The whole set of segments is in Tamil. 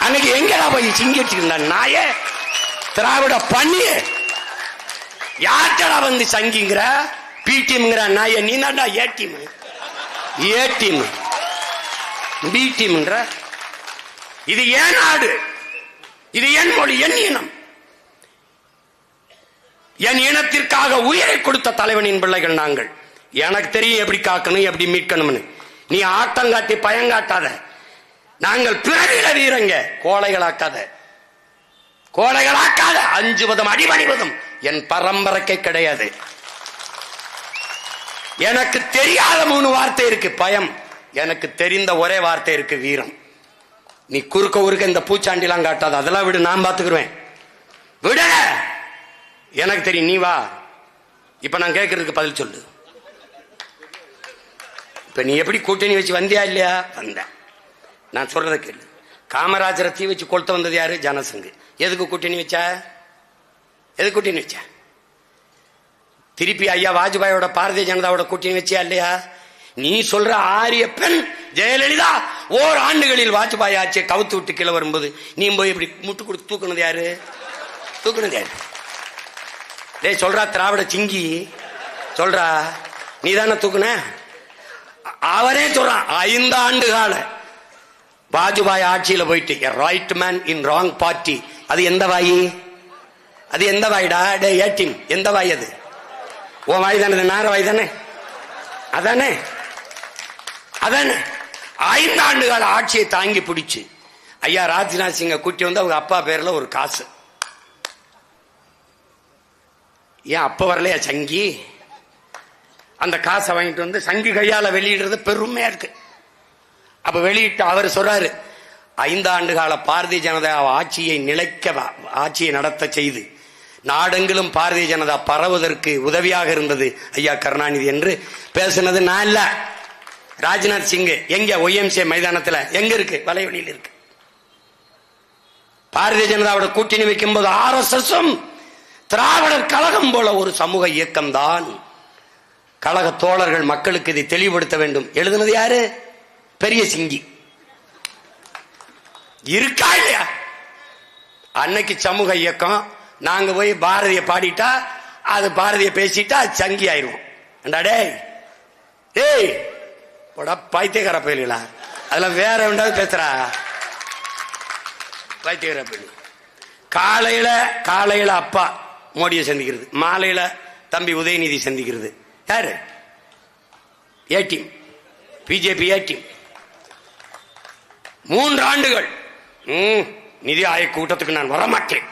அன்னைக்கு எங்கடா போய் சிங்கிட்டு இருந்தா நாயே திராவிட பண்ணி யார்டா வந்து சங்கிங்கிற பி டீம்ங்கிற நாய நீ தான்டா ஏ டீம் பி டீம்ங்கிற. இது ஏன் நாடு, இது என் மொழி, என் இனம், என் இனத்திற்காக உயிரை கொடுத்த தலைவனின் பிள்ளைகள் நாங்கள். எனக்கு தெரியும் எப்படி காக்கணும் எப்படி மீட்கணும்னு. நீ ஆட்டம் காட்டி பயங்காட்டாத. நாங்கள் பிறவில வீரங்க, கோழைகளாக்காத, கோழைகளாக்காத. அஞ்சுவதும் அடிபணிவதும் என் பரம்பரைக்கு கிடையாது. எனக்கு தெரியாத 3 வார்த்தை இருக்கு, பயம். எனக்கு தெரிந்த ஒரே வார்த்தை இருக்கு, வீரம். நீ குறுக்க ஊருக்க இந்த பூச்சாண்டிலாம் காட்டாத, அதெல்லாம் விடு, நான் பாத்துக்கிறேன், விட. எனக்கு தெரியும், நீ வா. இப்ப நான் கேட்கறதுக்கு பதில் சொல்லு. இப்ப நீ எப்படி கூட்டணி வச்சு வந்தியா இல்லையா? வந்த. நான் சொல்றத கேளு. காமராஜரை தீ வச்சு கொளுத்த வந்தது யாரு? ஜனசங்கு. எதுக்கு கூட்டணி வச்சா? எதுக்கு கூட்டணி வச்சா? திருப்பி ஐயா வாஜ்பாயோட பாரதிய ஜனதாவோட கூட்டணி வச்சியா இல்லையா? நீ சொல்ற ஆரிய பெண் ஜெயலலிதா ஓராண்டுகளில் வாஜ்பாய் ஆட்சியை கவுத்து விட்டு கீழே வரும்போது நீ போய் இப்படி முட்டு கொடுத்து தூக்குனது யாரு? தூக்குனது யாரு? டேய் சொல்றா, திராவிட சிங்கி சொல்றா, நீ தானே தூக்குன. அவரே சொல்றான், 5 ஆண்டு கால வாஜ்பாய் ஆட்சியில போயிட்டு right man in wrong party. அது எந்த வாயி? அது எந்த வாய்டா? டே ஏட்டிம், எந்த வாய் அது? உன் வாய் தானே, நேர வாய் தானே, அதானே அதானே. 5 ஆண்டு கால ஆட்சியை தாங்கி பிடிச்சு ஐயா ராஜ்நாத் சிங்க கூட்டி வந்து அவங்க அப்பா பேர்ல ஒரு காசு. ஏன் அப்ப வரலையா சங்கி? அந்த காசை வாங்கிட்டு வந்து சங்கி கையால வெளியிடுறது பெருமையா இருக்கு. அப்ப வெளியிட்டு அவர் சொல்றாரு, 5 ஆண்டு கால பாரதிய ஜனதா ஆட்சியை நிலைக்க, ஆட்சியை நடத்த செய்து நாடெங்கிலும் பாரதிய ஜனதா பரவுவதற்கு உதவியாக இருந்தது ஐயா கருணாநிதி என்று பேசினது நான் இல்ல, ராஜ்நாத் சிங். எங்க? ஒய்எம்சிஏ மைதானத்தில். எங்க இருக்கு? வலைவெளியில் இருக்கு. பாரதிய ஜனதாவோட கூட்டணி வைக்கும் போது ஆர்எஸ்எஸும் திராவிடர் கழகம் போல ஒரு சமூக இயக்கம் தான். கழக தோழர்கள் மக்களுக்கு இதை தெளிவுபடுத்த வேண்டும். எழுதுனது யாரு? பெரிய சிங்கி. இருக்கா இல்லையா? அன்னைக்கு சமூக இயக்கம். நாங்க போய் பாரதிய பாடிட்டா, அது பாரதிய பேசிட்டா சங்கி ஆயிரும். டேய் பைத்தியக்கார பயிலா, அதெல்லாம் வேற வேண்டாவது பேசுறா. பைத்தியக்கார பயிலு. காலையில அப்பா மோடியை சந்திக்கிறது, மாலையில தம்பி உதயநிதி சந்திக்கிறது. யாரு? ATM, BJP ATM. 3 ஆண்டுகள் நிதி ஆயோக் கூட்டத்துக்கு நான் வரமாட்டேன்.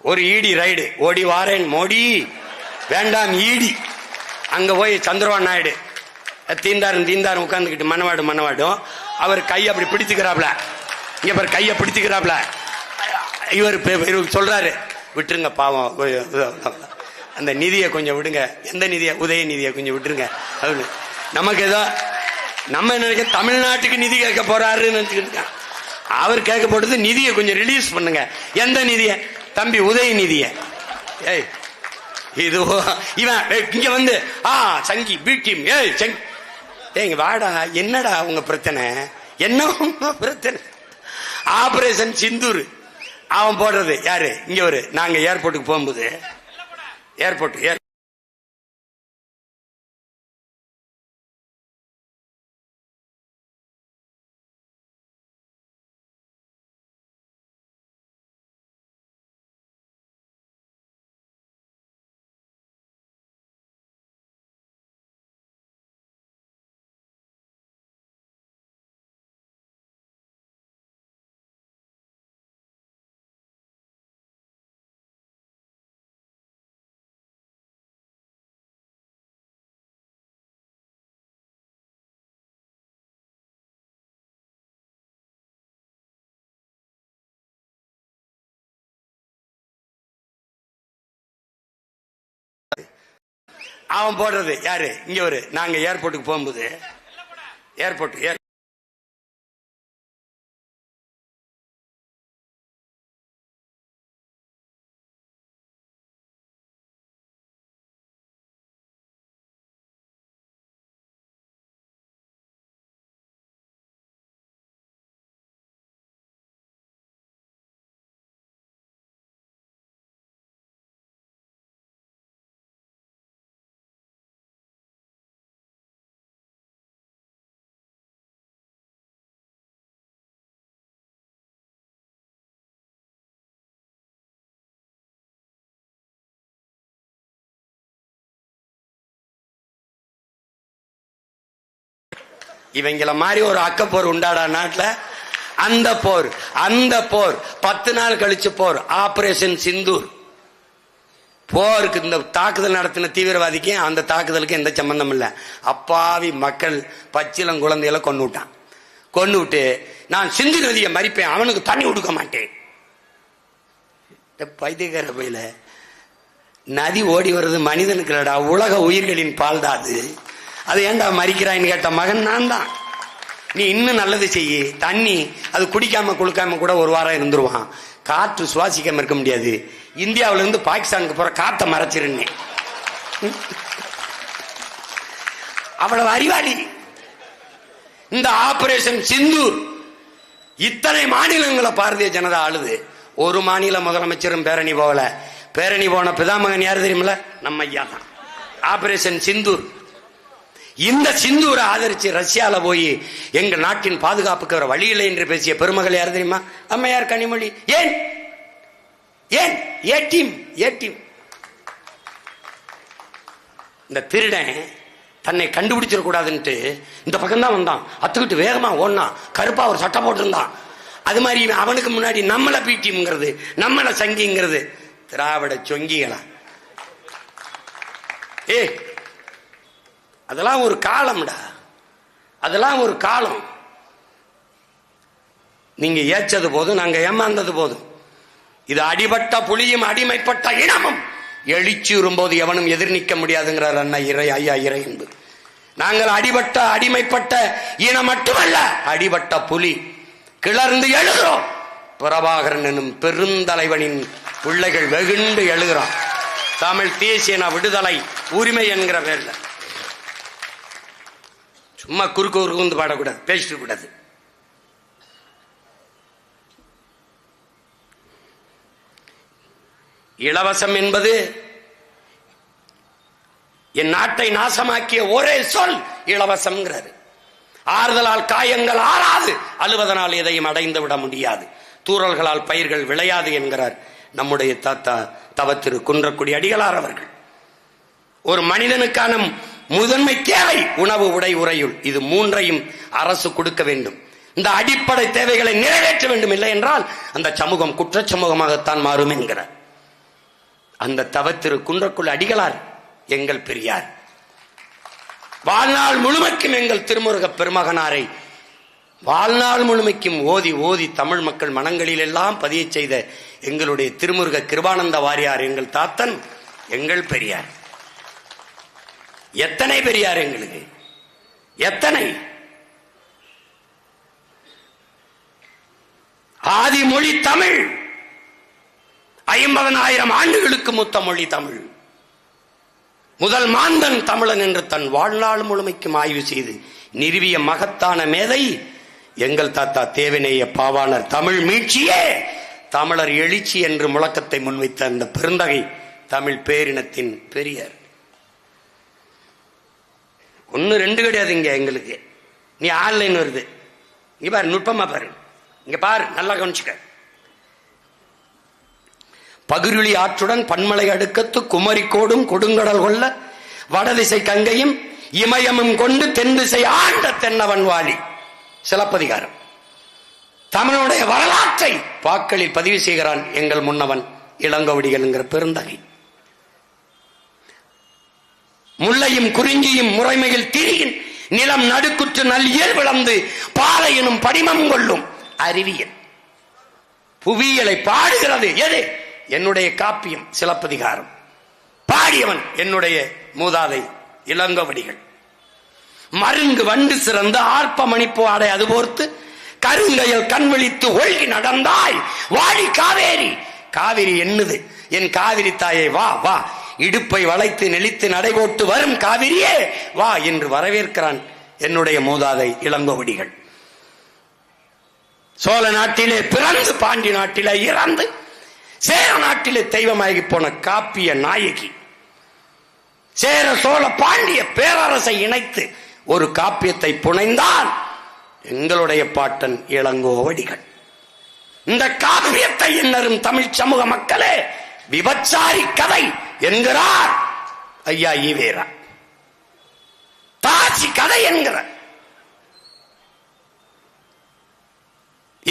ஒரு ஈடி ரைடு, ஓடி வாரேன் மோடி, வேண்டாம் ஈடி. அங்க போய் சந்திரபாபு நாயுடு தீந்தாரும் உட்கார்ந்துக்கிட்டு மனவாடும். அவர் கையை அப்படி பிடித்துக்கிறாப்ல, இங்க பாரு கையை பிடித்துக்கிறாப்ல. இவர் சொல்றாரு, விட்டுருங்க பாவம், அந்த நிதியை கொஞ்சம் விடுங்க. எந்த நிதியை? உதயநிதியை கொஞ்சம் விட்டுருங்க. நமக்கு ஏதோ நம்ம நினைக்க தமிழ்நாட்டுக்கு நிதி கேட்க போறாருன்னு நினைச்சுக்கிட்டு, அவர் கேட்க போட்டது நிதியை கொஞ்சம் ரிலீஸ் பண்ணுங்க. எந்த நிதியை? தம்பி உதயநிதிய. ஏய் இது இவன் இங்க வந்து சங்கி பி டீம். ஏய் சங்கி, ஏங்க வாடா, என்னடா உங்க பிரச்சனை? என்ன பிரச்சனை? ஆபரேஷன் சிந்தூர் அவன் போடுறது யாரு? இங்க ஒரு நாங்க ஏர்போர்ட்டுக்கு போகும்போது ஏர்போர்ட் அவன் போடுறது யாரு? இங்க ஒரு நாங்க ஏர்போர்ட்டுக்கு போகும்போது ஏர்போர்ட் இவங்கள மாதிரி ஒரு அக்கப்போர் உண்டாடா நாட்டுல? அந்த போர் 10 நாள் கழிச்சு போர், ஆபரேஷன் சிந்தூர். போருக்கு இந்த தாக்குதல் நடத்தின தீவிரவாதிக்கு அந்த தாக்குதலுக்கு எந்த சம்பந்தம் இல்லை. அப்பாவி மக்கள் பச்சிலம் குழந்தைகளை கொண்டு விட்டு நான் சிந்து நதியை மறிப்பேன், அவனுக்கு தண்ணி கொடுக்க மாட்டேன். பைத்தியக்கார பையில, நதி ஓடி வருது மனிதனுக்கு இல்லடா, உலக உயிர்களின் பால் தான் அது. அதை ஏன்டா மறிக்கிறான்னு கேட்ட மகன் நான் தான். நீ இன்னும் நல்லது செய்ய, தண்ணி அது குடிக்காம குளுக்காம கூட ஒரு வாரம் இருந்துருவான். காற்று சுவாசிக்காம இருக்க முடியாது. இந்தியாவில இருந்து பாகிஸ்தானுக்கு போற காற்றை மறைச்சிருந்தேன். அவ்வளவு அறிவாளி. இந்த ஆபரேஷன் சிந்தூர் இத்தனை மாநிலங்களை பாரதிய ஜனதா ஆளுது. ஒரு மாநில முதலமைச்சரும் பேரணி போகல. பேரணி போன பிதாமகன் யாரு தெரியுமில்ல? நம்ம ஐயா தான். ஆபரேஷன் சிந்தூர். இந்த சிந்தூரை ஆதரிச்சு ரஷ்யால போய் எங்க நாட்டின் பாதுகாப்புக்கு வர வழி இல்லை என்று பேசிய பெருமகள் யார் தெரியுமா? அம்மையார் கனிமொழி. ஏன் ஏன் இந்த திருடன் தன்னை கண்டுபிடிச்சிட கூடாதுன்ட்டு இந்த பக்கம் தான் வந்தான், அத்துக்கிட்டு வேகமா ஓடனா, கருப்பா ஒரு சட்டை போட்டிருந்தான். அது மாதிரி அவனுக்கு முன்னாடி நம்மள பிடிம்ங்கிறது, நம்மள சங்கிங்கிறது. திராவிட சொங்கிகளா? அதெல்லாம் ஒரு காலம்டா, அதெல்லாம் ஒரு காலம். நீங்க ஏச்சது போதும், நாங்க ஏமாந்தது போதும். இது அடிபட்ட புலியும் அடிமைப்பட்ட இனமும் எழுச்சி வரும்போது எவனும் எதிர் நிற்க முடியாதுங்கிறார் அண்ணா ஐயா இறை என்பது. நாங்கள் அடிமைப்பட்ட இனம் மட்டுமல்ல, அடிபட்ட புலி. கிளர்ந்து எழுகிறோம். பிரபாகரன் எனும் பெருந்தலைவனின் பிள்ளைகள் வெகுண்டு எழுகிறோம். தமிழ் தேசிய விடுதலை உரிமை என்கிற பேர்ல. சும்மா குறுக்கு பாடக்கூடாது, பேசிட்டு கூடாது. இலவசம் என்பது என் நாட்டை நாசமாக்கிய ஒரே சொல் இலவசம். ஆறுதலால் காயங்கள் ஆறாது, அழுவதனால் எதையும் அடைந்து விட முடியாது, தூறல்களால் பயிர்கள் விளையாது என்கிறார் நம்முடைய தாத்தா தவ திரு குன்றக்குடி அடிகளார் அவர்கள். ஒரு மனிதனுக்கான முதன்மை தேவை உணவு, உடை, உறையுள். இது மூன்றையும் அரசு கொடுக்க வேண்டும். இந்த அடிப்படை தேவைகளை நிறைவேற்ற வேண்டும். இல்லை என்றால் அந்த சமூகம் குற்ற சமூகமாகத்தான் மாறும் என்கிறார் அந்த தவ திரு குன்றக்குடி அடிகளார் எங்கள் பெரியார். வாழ்நாள் முழுமைக்கும் எங்கள் திருமுருக பெருமகனாரை வாழ்நாள் முழுமைக்கும் ஓதி ஓதி தமிழ் மக்கள் மனங்களில் எல்லாம் பதிய செய்த எங்களுடைய திருமுருக கிருபானந்த வாரியார் எங்கள் தாத்தன், எங்கள் பெரியார். எத்தனை பெரியார் எங்களுக்கு, எத்தனை! ஆதி மொழி தமிழ், 50,000 ஆண்டுகளுக்கு மூத்த மொழி தமிழ். முதல் மாந்தன் தமிழன் என்று தன் வாழ்நாள் முழுமைக்கும் ஆய்வு செய்து நிறுவிய மகத்தான மேதை எங்கள் தாத்தா தேவநேய பாவாணர். தமிழ் மீட்சியே தமிழர் எழுச்சி என்று முழக்கத்தை முன்வைத்த அந்த பெருந்தகை தமிழ் பேரினத்தின் பெரியார். 1 2 கிடையாது இங்க எங்களுக்கு. நீ ஆன்லைன் வருது, இங்க பாரு, நுட்பமா பாரு, இங்க பாரு, நல்லா கவனிச்சுக்க. பகிருளி ஆற்றுடன் பன்மலை அடுக்கத்து குமரிக்கோடும் கொடுங்கடல் கொள்ள வடதிசை கங்கையும் இமயமும் கொண்டு தென் திசை ஆண்ட தென்னவன் வாழி. சிலப்பதிகாரம். தமிழுடைய வரலாற்றை பாக்களில் பதிவு செய்கிறான் எங்கள் முன்னவன் இளங்கோவடிகள் என்கிற பெருந்தகை. முல்லையும் குறிஞ்சியும் முறைமையில் திரியின் நிலம் நடுக்குற்று நல்லியல் விளந்து பாலை எனும் படிமம் கொள்ளும் அறிவியல் புவியியலை பாடுகிறது. எது? என்னுடைய காப்பியம் சிலப்பதிகாரம். பாடியவன் என்னுடைய மூதாதை இளங்கோவடிகள். மருங்கு வண்டு சிறந்து ஆர்ப்ப மணிப்பு ஆடை அது போர்த்து கருங்கையில் கண் விழித்து ஒழுகி நடந்தாய் வாடி காவேரி. காவிரி என்னது? என் காவிரி தாயை வா வா, இடுப்பை வளைத்து நெளித்து நடைபோட்டு வரும் காவிரியே வா என்று வரவேற்கிறான் என்னுடைய மூதாதை இளங்கோவடிகள். சோழ நாட்டிலே பிறந்து பாண்டி நாட்டிலே இறந்து சேர நாட்டிலே தெய்வமாகி போன காப்பிய நாயகி. சேர சோழ பாண்டிய பேரரசை இணைத்து ஒரு காப்பியத்தை புனைந்தால் எங்களுடைய பாட்டன் இளங்கோவடிகள். இந்த காப்பியத்தை என்னரும் தமிழ் சமூக மக்களே விபச்சாரி கதை என்கிறார் ஐயா ஈவேரா. தாசி கதை என்கிறார்.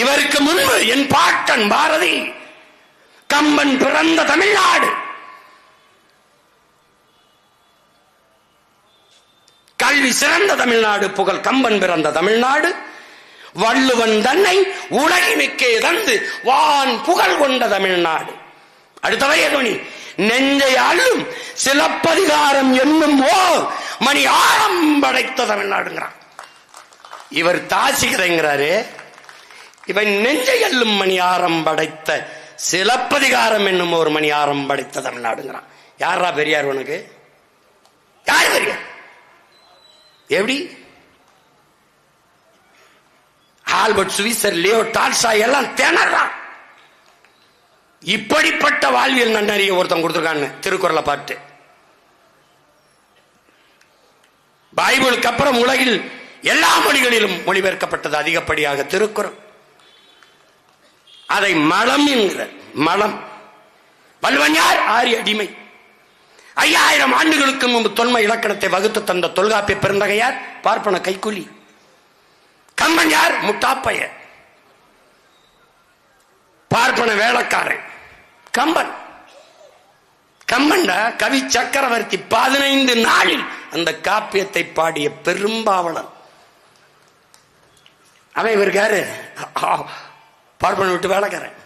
இவருக்கு முன்பு என் பாட்டன் பாரதி, கம்பன் பிறந்த தமிழ்நாடு, கல்வி சிறந்த தமிழ்நாடு, புகழ் கம்பன் பிறந்த தமிழ்நாடு, வள்ளுவன் தன்னை உலகினுக்கே தந்து வான் புகழ் கொண்ட தமிழ்நாடு. அடுத்தவை நெஞ்சை அள்ளும் சிலப்பதிகாரம் என்னும் ஓர் மணி ஆரம் படைத்த தமிழ்நாடுங்கிறான். இவர் தாசிகதைங்கிறாரு, இவன் நெஞ்சை அள்ளும் மணி ஆரம் படைத்த சிலப்பதிகாரம் என்னும் ஒரு மணி ஆரம் படைத்த தமிழ்நாடுங்கிறான். யாரா பெரியார் உனக்கு? யார் பெரியார்? எப்படி? ஆல்பர்ட் சுவிசர், லியோ டால்ஸ்டாய் எல்லாம் திணறான். இப்படிப்பட்ட வாழ்வியல் நன்னறிய ஒருத்தன் கொடுத்திருக்கான்னு திருக்குறளை பாட்டு. பைபிளுக்கு அப்புறம் உலகில் எல்லா மொழிகளிலும் மொழிபெயர்க்கப்பட்டது அதிகப்படியாக திருக்குறள். அதை மலம் என்கிற மலம். வள்ளுவன் யார்? ஆரிய அடிமை. 5000 ஆண்டுகளுக்கு முன்பு தொன்மை இலக்கணத்தை வகுத்து தந்த தொல்காப்பிய பெருந்தகையார் பார்ப்பன கைக்கூலி. கம்பன் யார்? முட்டாப்பைய, பார்ப்பன வேளக்காரன். கம்பன் கம்பன்டா கவி சக்கரவர்த்தி 15 நாளில் அந்த காப்பியத்தை பாடிய பெரும்பாவலன். அவன் இவருக்கு யாரு? பார்ப்பன விட்டு வேளக்காரன்.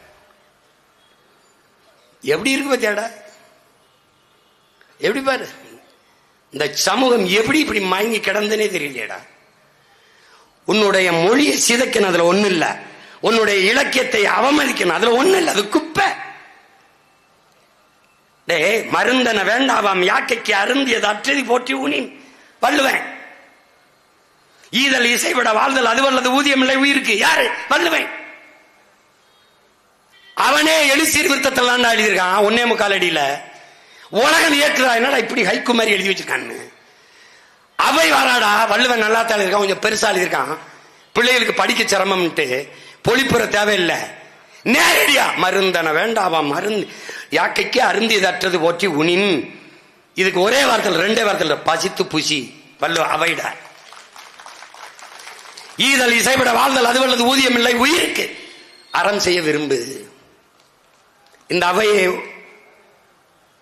எப்படி இருக்கு பத்தியாடா? எப்படி பாரு, இந்த சமூகம் எப்படி இப்படி மயங்கி கிடந்தனே தெரியலையடா. உன்னுடைய மொழியை சிதைக்கணும், அதுல ஒண்ணு இல்ல. உன்னுடைய இலக்கியத்தை அவமதிக்கணும், அதுல ஒண்ணு இல்ல. அது குப்பை. டே, மருந்தன வேண்டாவாம் யாக்கைக்கு அருந்தியது அற்றதி போற்றி ஊனி வள்ளுவன். ஈதல் இசைவிட வாழ்தல் அதுவல்லது ஊதியம் இல்லை உயிருக்கு. யாரு? வள்ளுவன். அவனே எழுசீர் விருத்தத்தில் எழுதியிருக்கான் 1.25 அடியில. உலகம் ஏற்கிறா, என்னடா இப்படி ஹைக்கு மாதிரி எழுதி வச்சிருக்கான்னு. அவை வாராடா, வள்ளுவன் நல்லா தான் இருக்கான், கொஞ்சம் பெருசா இருக்கான், பிள்ளைகளுக்கு படிக்க சிரமம்ட்டு பொழிப்புற தேவையில்லை. நேரடியா மருந்தன வேண்டாவாம் மருந்து யாக்கைக்கு அருந்தியது அற்றது போற்றி உனின். இதுக்கு ஒரே வார்த்தையில் 2 வார்த்தையில் பசித்து புசி. வள்ளுவ அவைடா. ஈதல் இசைவிட வாழ்தல் அதுவல்லது ஊதியம் இல்லை உயிருக்கு. அறம் செய்ய விரும்பு. இந்த அவையை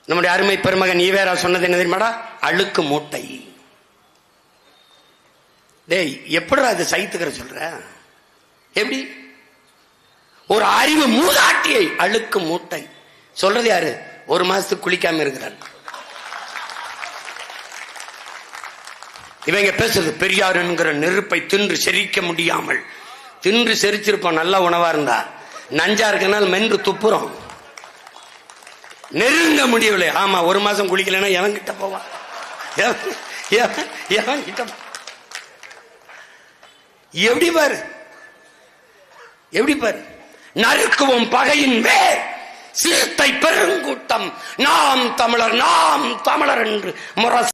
நம்முடைய அருமை பெருமகன் ஈவேரா சொன்னது என்ன தெரியுமாடா? அழுக்கு மூட்டை. டேய், எப்படிடா இது சைத்துக்கிற சொல்ற? எப்படி? ஒரு அறிவு மூதாட்டியை அழுக்கு மூட்டை சொல்றது யாரு? 1 மாசத்துக்கு குளிக்காம இருக்கிறார். இவங்க பேசுறது பெரியார் என்கிற நெருப்பை தின்று செரிக்க முடியாமல். தின்று செரிச்சிருப்போம் நல்ல உணவா இருந்தா. நஞ்சா இருக்கனால மென்று துப்புறோம், நெருங்க முடியவில்லை. ஆமா, 1 மாசம் குளிக்கலன்னா எவன் கிட்ட போவான்? எவன் கிட்ட? எப்படி பாரு, எப்படி பாரு. நறுக்குவோம் பகையின் வேர் சிறுத்தை பெருங்கூட்டம் நாம் தமிழர் என்று முரசு